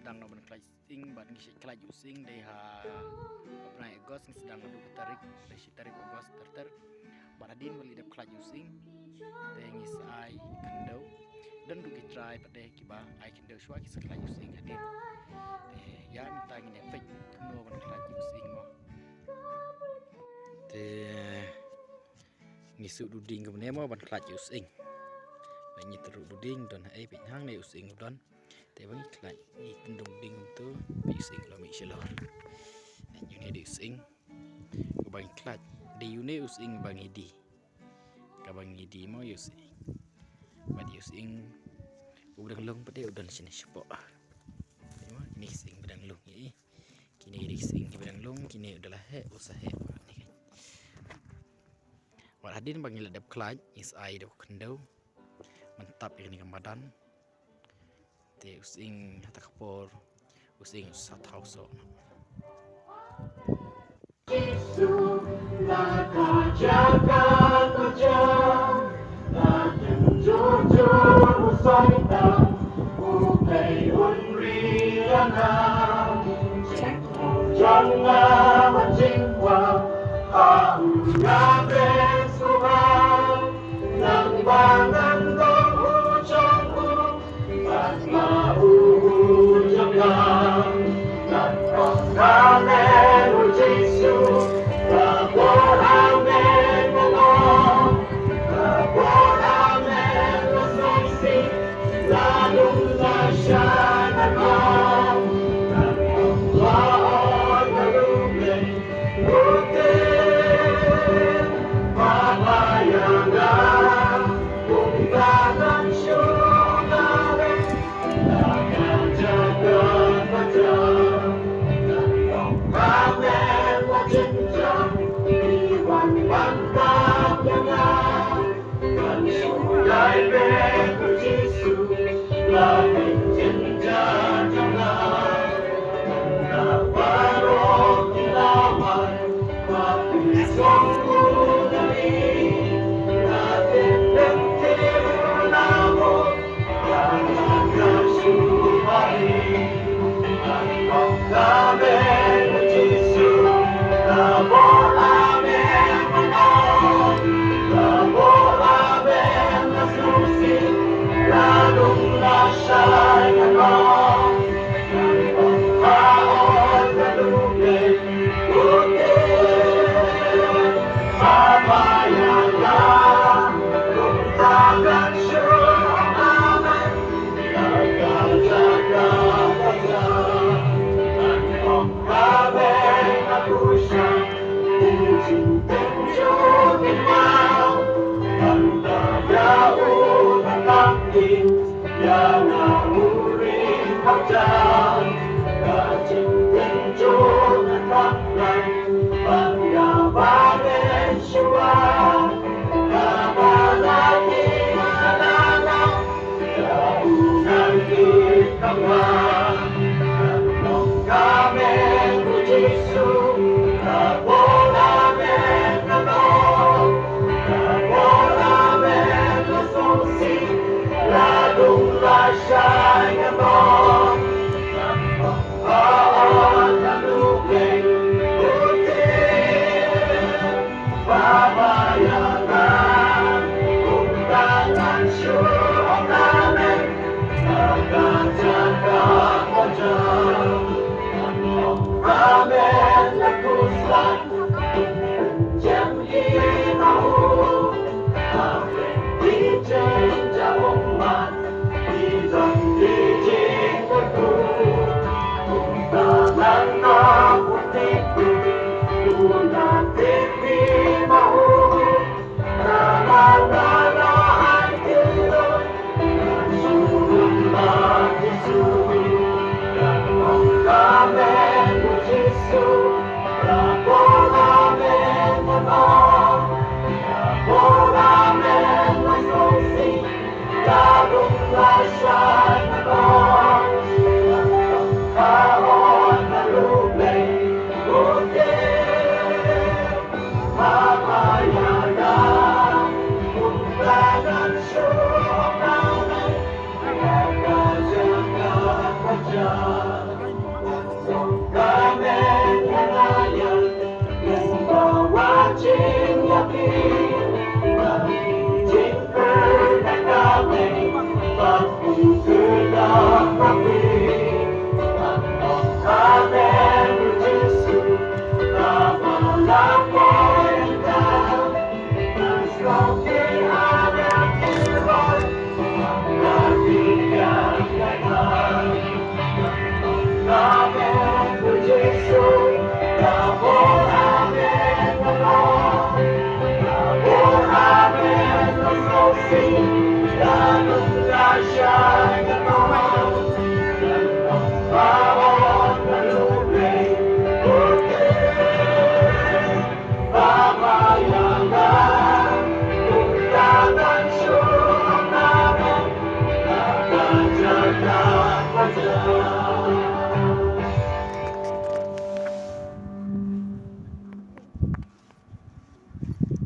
sedang noben sing ban ngisi kelaju sing deha opnai Agos sedang nadu tarik desi tarik Agos terter baradin walidap kelaju sing tengis ai kendau dan dugi try pada kiba ai kendau shwa kis kelaju sing hadir ya minta ngin efek noben kelaju sing mo te ngisu duding kemudian mo ban kelaju sing banyak teruk duding dan ai pinhang ne using don te bang kelaj ni tendung ding tu using lo mi selo you ne using ko bang kelaj de you ne using bang idi ka bang idi mo using but using udang long pade udan sini sepo ini sing bedang long ni kini di sing bedang long kini adalah he usah he ni kan wal hadin bang ladap kelaj is ai do kendau mantap ini kan badan te using hata kapor using satau so Yesus laka jaga kerja dan jujur usai tak ukai unriana jangan menjingwa auna besuhan nang bangan Amen.